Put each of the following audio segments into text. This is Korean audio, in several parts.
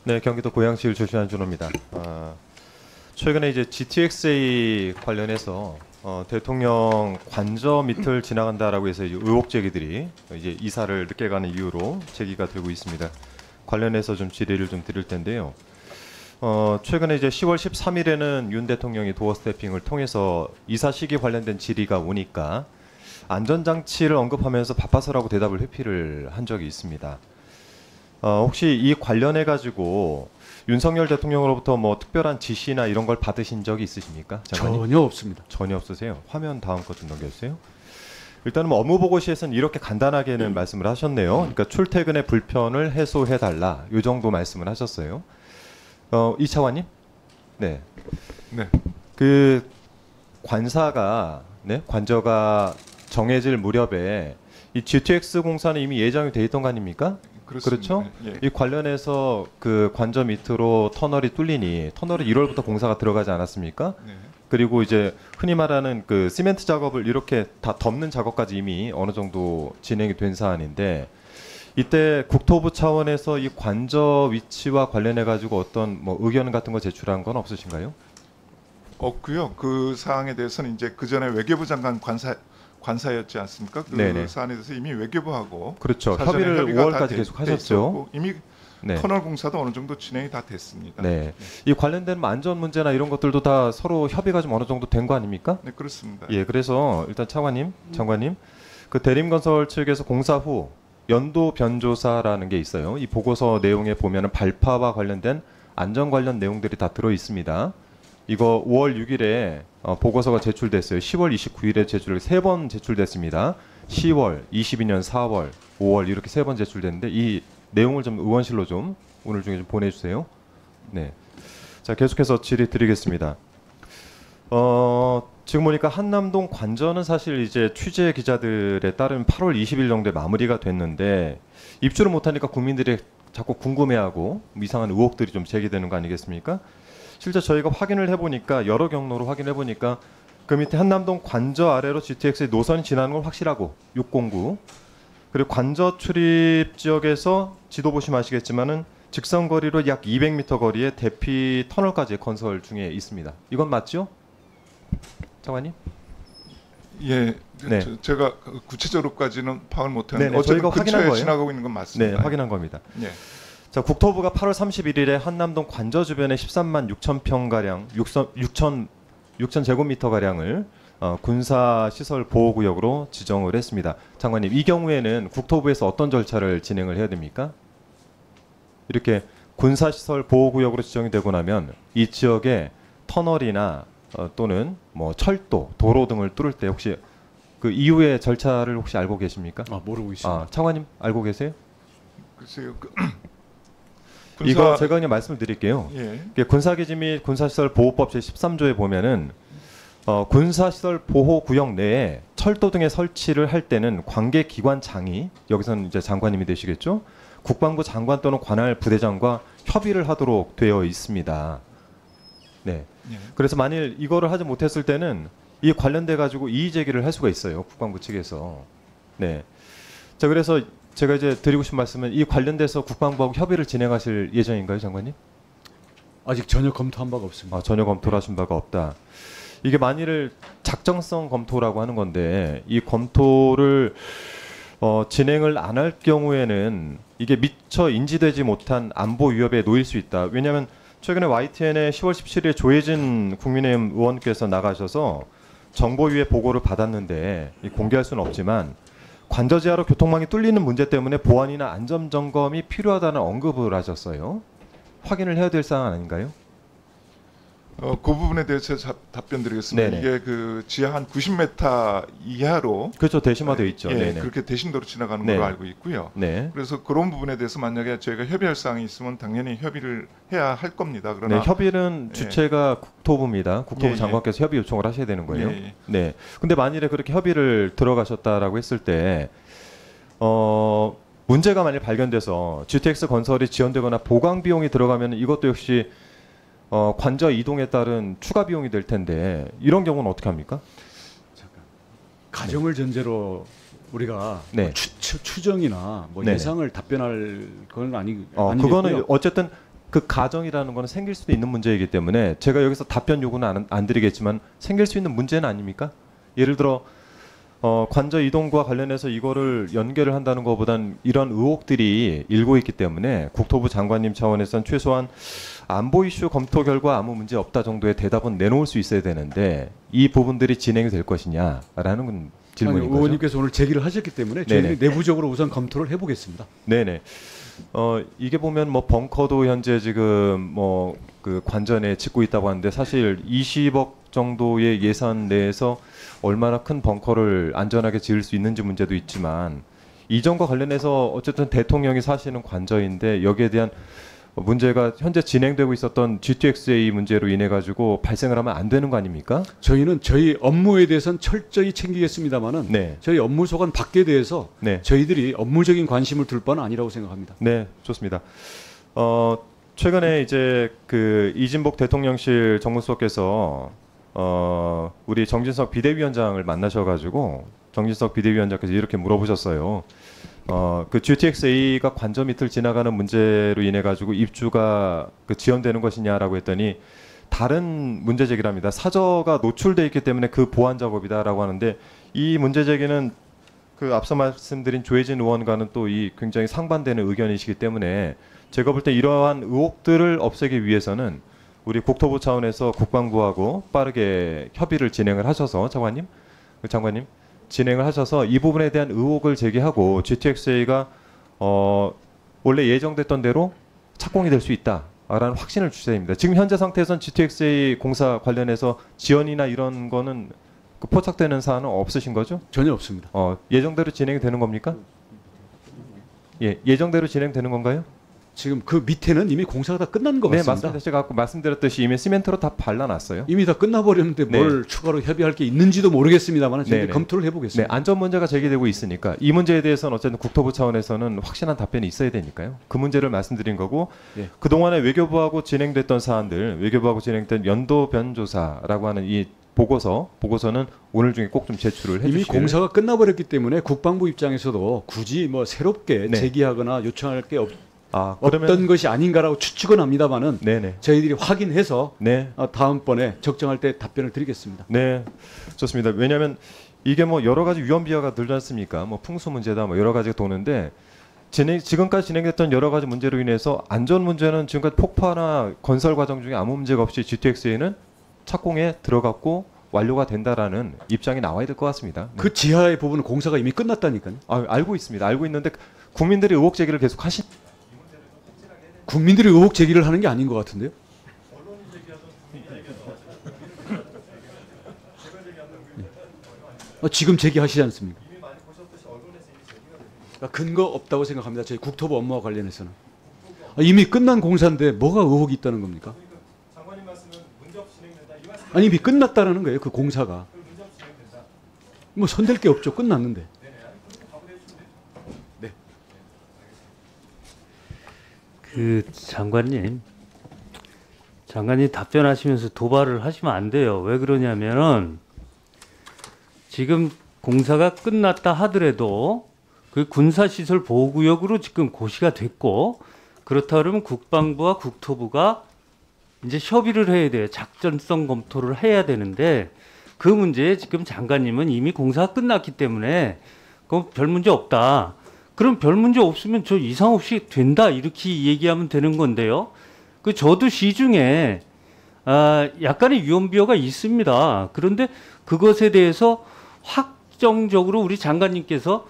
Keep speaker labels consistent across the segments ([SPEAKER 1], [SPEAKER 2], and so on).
[SPEAKER 1] 네, 경기도 고양시를 출신한 준호입니다. 최근에 이제 GTX-A 관련해서 대통령 관저 밑을 지나간다라고 해서 이제 의혹 제기들이 이제 이사를 늦게 가는 이유로 제기가 되고 있습니다. 관련해서 좀 질의를 좀 드릴 텐데요. 최근에 이제 10월 13일에는 윤 대통령이 도어 스태핑을 통해서 이사 시기 관련된 질의가 오니까 안전장치를 언급하면서 바빠서라고 대답을 회피를 한 적이 있습니다. 혹시 이 관련해 가지고 윤석열 대통령으로부터 뭐 특별한 지시나 이런 걸 받으신 적이 있으십니까? 장관님?
[SPEAKER 2] 전혀 없습니다.
[SPEAKER 1] 전혀 없으세요? 화면 다음 것 좀 넘겨주세요. 일단은 뭐 업무보고시에서는 이렇게 간단하게는 말씀을 하셨네요. 그러니까 출퇴근의 불편을 해소해달라, 이 정도 말씀을 하셨어요. 이 차관님? 네.
[SPEAKER 3] 네.
[SPEAKER 1] 그 관사가, 네, 관저가 정해질 무렵에 이 GTX 공사는 이미 예정이 돼 있던 거 아닙니까?
[SPEAKER 3] 그렇습니다.
[SPEAKER 1] 그렇죠?
[SPEAKER 3] 예.
[SPEAKER 1] 이 관련해서 그 관저 밑으로 터널이 뚫리니 터널이 1월부터 공사가 들어가지 않았습니까?
[SPEAKER 3] 네.
[SPEAKER 1] 그리고 이제 흔히 말하는 그 시멘트 작업을 이렇게 다 덮는 작업까지 이미 어느 정도 진행이 된 사안인데, 이때 국토부 차원에서 이 관저 위치와 관련해 가지고 어떤 뭐 의견 같은 거 제출한 건 없으신가요?
[SPEAKER 3] 없고요. 그 사항에 대해서는 이제 그 전에 외교부 장관 관사였지 않습니까? 그
[SPEAKER 1] 네네.
[SPEAKER 3] 사안에 대해서 이미 외교부하고
[SPEAKER 1] 그렇죠.
[SPEAKER 3] 사전에
[SPEAKER 1] 협의를
[SPEAKER 3] 협의가 다
[SPEAKER 1] 5월까지
[SPEAKER 3] 돼
[SPEAKER 1] 계속 하셨죠.
[SPEAKER 3] 있었고 이미
[SPEAKER 1] 네.
[SPEAKER 3] 터널 공사도 어느 정도 진행이 다 됐습니다.
[SPEAKER 1] 네. 이 관련된 뭐 안전 문제나 이런 것들도 다 서로 협의가 좀 어느 정도 된 거 아닙니까?
[SPEAKER 3] 네, 그렇습니다.
[SPEAKER 1] 예, 그래서 일단 차관님, 장관님, 그 대림건설 측에서 공사 후 연도 변조사라는 게 있어요. 이 보고서 내용에 보면은 발파와 관련된 안전 관련 내용들이 다 들어 있습니다. 이거 5월 6일에 보고서가 제출됐어요. 10월 29일에 제출, 3번 제출됐습니다. 10월, 22년 4월, 5월 이렇게 3번 제출됐는데 이 내용을 좀 의원실로 좀 오늘 중에 좀 보내주세요. 네. 자, 계속해서 질의 드리겠습니다. 지금 보니까 한남동 관저는 사실 이제 취재 기자들에 따르면 8월 20일 정도에 마무리가 됐는데 입주를 못하니까 국민들이 자꾸 궁금해하고 이상한 의혹들이 좀 제기되는 거 아니겠습니까? 실제 저희가 확인을 해보니까 여러 경로로 확인해보니까 그 밑에 한남동 관저 아래로 GTX의 노선이 지나는 건 확실하고 609, 그리고 관저 출입 지역에서 지도 보시면 아시겠지만은 직선 거리로 약 200m 거리에 대피 터널까지 건설 중에 있습니다. 이건 맞죠? 장관님?
[SPEAKER 3] 예,
[SPEAKER 1] 네.
[SPEAKER 3] 제가 구체적으로까지는 파악을 못했는데
[SPEAKER 1] 네네,
[SPEAKER 3] 어쨌든
[SPEAKER 1] 저희가 확인한
[SPEAKER 3] 근처에
[SPEAKER 1] 거예요.
[SPEAKER 3] 지나가고 있는 건
[SPEAKER 1] 네,
[SPEAKER 3] 맞습니다.
[SPEAKER 1] 확인한 겁니다.
[SPEAKER 3] 예.
[SPEAKER 1] 자, 국토부가 8월 31일에 한남동 관저 주변에 13만 6천 평 가량, 6천 제곱미터 가량을 군사 시설 보호 구역으로 지정을 했습니다. 장관님, 이 경우에는 국토부에서 어떤 절차를 진행을 해야 됩니까? 이렇게 군사 시설 보호 구역으로 지정이 되고 나면 이 지역에 터널이나 또는 뭐 철도, 도로 등을 뚫을 때 혹시 그 이후의 절차를 혹시 알고 계십니까?
[SPEAKER 2] 모르고 있습니다.
[SPEAKER 1] 차관님 알고 계세요?
[SPEAKER 3] 글쎄요.
[SPEAKER 1] 이거 제가 그냥 말씀을 드릴게요.
[SPEAKER 3] 예.
[SPEAKER 1] 이게 군사기지 및 군사시설 보호법 제13조에 보면은 군사시설 보호구역 내에 철도 등의 설치를 할 때는 관계기관장이, 여기서는 이제 장관님이 되시겠죠? 국방부 장관 또는 관할 부대장과 협의를 하도록 되어 있습니다. 네.
[SPEAKER 3] 예.
[SPEAKER 1] 그래서 만일 이거를 하지 못했을 때는 이 관련돼 가지고 이의 제기를 할 수가 있어요. 국방부 측에서. 네. 자, 그래서 제가 이제 드리고 싶은 말씀은 이 관련돼서 국방부하고 협의를 진행하실 예정인가요, 장관님?
[SPEAKER 2] 아직 전혀 검토한 바가 없습니다.
[SPEAKER 1] 전혀 검토를 하신 바가 없다. 이게 만일 작정성 검토라고 하는 건데 이 검토를 진행을 안 할 경우에는 이게 미처 인지되지 못한 안보 위협에 놓일 수 있다. 왜냐하면 최근에 YTN에 10월 17일 조혜진 국민의힘 의원께서 나가셔서 정보위의 보고를 받았는데 공개할 수는 없지만 관저지하로 교통망이 뚫리는 문제 때문에 보안이나 안전 점검이 필요하다는 언급을 하셨어요. 확인을 해야 될 사안 아닌가요?
[SPEAKER 3] 그 부분에 대해서 답변드리겠습니다.
[SPEAKER 1] 네네.
[SPEAKER 3] 이게 그 지하 한 90m 이하로
[SPEAKER 1] 그렇죠. 대심화되어 있죠.
[SPEAKER 3] 예,
[SPEAKER 1] 네네.
[SPEAKER 3] 그렇게 대신도로 지나가는
[SPEAKER 1] 네.
[SPEAKER 3] 걸로 알고 있고요.
[SPEAKER 1] 네.
[SPEAKER 3] 그래서 그런 부분에 대해서 만약에 저희가 협의할 사항이 있으면 당연히 협의를 해야 할 겁니다. 그러나
[SPEAKER 1] 네, 협의는 주체가 국토부입니다. 국토부
[SPEAKER 3] 예,
[SPEAKER 1] 장관께서 협의 요청을 하셔야 되는 거예요.
[SPEAKER 3] 예.
[SPEAKER 1] 네. 근데 만일에 그렇게 협의를 들어가셨다라고 했을 때 문제가 만일 발견돼서 GTX 건설이 지연되거나 보강 비용이 들어가면 이것도 역시 관저 이동에 따른 추가 비용이 될 텐데 이런 경우는 어떻게 합니까?
[SPEAKER 2] 가정을 전제로 우리가
[SPEAKER 1] 네.
[SPEAKER 2] 뭐 추정이나 뭐
[SPEAKER 1] 네네.
[SPEAKER 2] 예상을 답변할 건 아니고요.
[SPEAKER 1] 그거는 어쨌든 그 가정이라는 거는 생길 수도 있는 문제이기 때문에 제가 여기서 답변 요구는 안 드리겠지만 생길 수 있는 문제는 아닙니까? 예를 들어 관저 이동과 관련해서 이거를 연결을 한다는 것보단 이런 의혹들이 일고 있기 때문에 국토부 장관님 차원에서는 최소한 안보 이슈 검토 결과 아무 문제 없다 정도의 대답은 내놓을 수 있어야 되는데 이 부분들이 진행이 될 것이냐라는 건 질문인
[SPEAKER 2] 아니,
[SPEAKER 1] 거죠.
[SPEAKER 2] 의원님께서 오늘 제기를 하셨기 때문에 저희들이 내부적으로 우선 검토를 해보겠습니다.
[SPEAKER 1] 네네. 이게 보면 뭐 벙커도 현재 지금 뭐 그 관전에 짓고 있다고 하는데 사실 20억 정도의 예산 내에서 얼마나 큰 벙커를 안전하게 지을 수 있는지 문제도 있지만 이전과 관련해서 어쨌든 대통령이 사시는 관저인데 여기에 대한 문제가 현재 진행되고 있었던 GTX-A 문제로 인해 가지고 발생을 하면 안 되는 거 아닙니까?
[SPEAKER 2] 저희는 저희 업무에 대해서는 철저히 챙기겠습니다만은
[SPEAKER 1] 네.
[SPEAKER 2] 저희 업무 소관 밖에 대해서
[SPEAKER 1] 네.
[SPEAKER 2] 저희들이 업무적인 관심을 둘 바는 아니라고 생각합니다.
[SPEAKER 1] 네, 좋습니다. 최근에 이제 그 이진복 대통령실 정무수석께서 우리 정진석 비대위원장을 만나셔가지고 정진석 비대위원장께서 이렇게 물어보셨어요. 그 GTX-A가 관저 밑을 지나가는 문제로 인해 가지고 입주가 그 지연되는 것이냐라고 했더니 다른 문제 제기랍니다. 사저가 노출돼 있기 때문에 그 보완 작업이다라고 하는데 이 문제 제기는 그 앞서 말씀드린 조혜진 의원과는 또 이 굉장히 상반되는 의견이시기 때문에 제가 볼 때 이러한 의혹들을 없애기 위해서는 우리 국토부 차원에서 국방부하고 빠르게 협의를 진행을 하셔서 장관님 진행을 하셔서 이 부분에 대한 의혹을 제기하고 GTX-A가 원래 예정됐던 대로 착공이 될 수 있다라는 확신을 주셔야 됩니다. 지금 현재 상태에선 GTX-A 공사 관련해서 지연이나 이런 거는 그 포착되는 사안은 없으신 거죠?
[SPEAKER 2] 전혀 없습니다.
[SPEAKER 1] 예정대로 진행이 되는 겁니까? 예, 예정대로 진행되는 건가요?
[SPEAKER 2] 지금 그 밑에는 이미 공사가 다 끝난 것
[SPEAKER 1] 네,
[SPEAKER 2] 같습니다.
[SPEAKER 1] 맞습니다. 제가 아까 말씀드렸듯이 이미 시멘트로 다 발라놨어요.
[SPEAKER 2] 이미 다 끝나버렸는데 뭘 추가로 협의할 게 있는지도 모르겠습니다만 저희들이
[SPEAKER 1] 네네.
[SPEAKER 2] 검토를
[SPEAKER 1] 네,
[SPEAKER 2] 해보겠습니다.
[SPEAKER 1] 안전 문제가 제기되고 있으니까 이 문제에 대해서는 어쨌든 국토부 차원에서는 확실한 답변이 있어야 되니까요. 그 문제를 말씀드린 거고
[SPEAKER 2] 예.
[SPEAKER 1] 그동안에 외교부하고 진행됐던 사안들, 외교부하고 진행된 연도 변조사라고 하는 이 보고서는 오늘 중에 꼭 좀 제출을 해주시길.
[SPEAKER 2] 이미 공사가 끝나버렸기 때문에 국방부 입장에서도 굳이 뭐 새롭게
[SPEAKER 1] 네.
[SPEAKER 2] 제기하거나 요청할 게
[SPEAKER 1] 그러면
[SPEAKER 2] 어떤 것이 아닌가라고 추측은 합니다만은
[SPEAKER 1] 네네.
[SPEAKER 2] 저희들이 확인해서
[SPEAKER 1] 네.
[SPEAKER 2] 다음번에 적정할 때 답변을 드리겠습니다.
[SPEAKER 1] 네, 좋습니다. 왜냐하면 이게 뭐 여러 가지 위험 비하가 들지 않습니까? 뭐 풍수 문제다, 뭐 여러 가지가 도는데 지금까지 진행됐던 여러 가지 문제로 인해서 안전 문제는 지금까지 폭파나 건설 과정 중에 아무 문제가 없이 GTX-A는 착공에 들어갔고 완료가 된다라는 입장이 나와야 될 것 같습니다. 네.
[SPEAKER 2] 그 지하의 부분은 공사가 이미 끝났다니까요.
[SPEAKER 1] 알고 있습니다. 알고 있는데 국민들이 의혹 제기를 계속
[SPEAKER 2] 국민들이 의혹 제기를 하는 게 아닌 것 같은데요. 지금 제기하시지 않습니까? 근거 없다고 생각합니다. 저희 국토부 업무와 관련해서는. 이미 끝난 공사인데 뭐가 의혹이 있다는 겁니까?
[SPEAKER 1] 장관님 말씀은 문제 없이 진행된다 이 말씀.
[SPEAKER 2] 아니 이미 끝났다는 거예요. 그 공사가. 뭐 손댈 게 없죠. 끝났는데. 네.
[SPEAKER 4] 그 장관님 답변하시면서 도발을 하시면 안 돼요. 왜 그러냐면은 지금 공사가 끝났다 하더라도 그 군사시설 보호구역으로 지금 고시가 됐고 그렇다 그러면 국방부와 국토부가 이제 협의를 해야 돼요. 작전성 검토를 해야 되는데 그 문제에 지금 장관님은 이미 공사가 끝났기 때문에 그건 별 문제 없다. 그럼 별 문제 없으면 저 이상 없이 된다 이렇게 얘기하면 되는 건데요. 그 저도 시중에 약간의 위험비어가 있습니다. 그런데 그것에 대해서 확정적으로 우리 장관님께서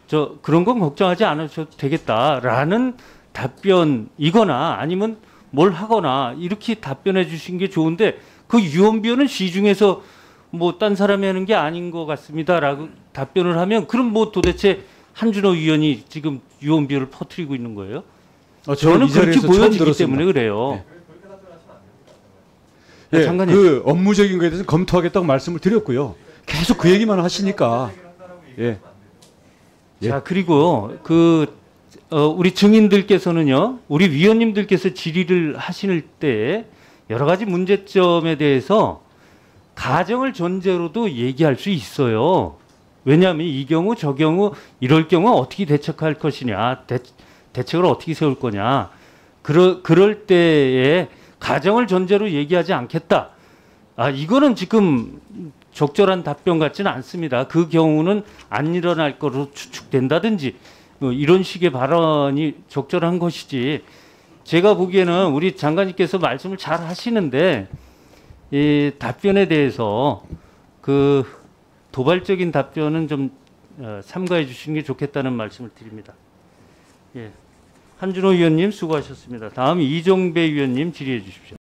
[SPEAKER 4] 저 그런 건 걱정하지 않으셔도 되겠다라는 답변이거나 아니면 뭘 하거나 이렇게 답변해 주신 게 좋은데 그 유언비어는 시중에서 뭐 딴 사람이 하는 게 아닌 것 같습니다라고 답변을 하면 그럼 뭐 도대체 한준호 위원이 지금 유언비어를 퍼뜨리고 있는 거예요? 저는 그렇게 보여지기 때문에 그래요.
[SPEAKER 2] 네. 네,
[SPEAKER 4] 장관님.
[SPEAKER 2] 그 업무적인 거에 대해서 검토하겠다고 말씀을 드렸고요. 계속 그 얘기만 하시니까. 예.
[SPEAKER 4] 자 그리고 우리 증인들께서는요, 우리 위원님들께서 질의를 하실 때 여러 가지 문제점에 대해서 가정을 전제로도 얘기할 수 있어요. 왜냐하면 이 경우 저 경우 이럴 경우 어떻게 대책할 것이냐, 대책을 어떻게 세울 거냐. 그럴 때에 가정을 전제로 얘기하지 않겠다. 이거는 지금 적절한 답변 같지는 않습니다. 그 경우는 안 일어날 거로 추측된다든지 이런 식의 발언이 적절한 것이지. 제가 보기에는 우리 장관님께서 말씀을 잘 하시는데 이 답변에 대해서 그 도발적인 답변은 좀 삼가해 주시는 게 좋겠다는 말씀을 드립니다. 예. 한준호 위원님 수고하셨습니다. 다음 이정배 위원님 질의해 주십시오.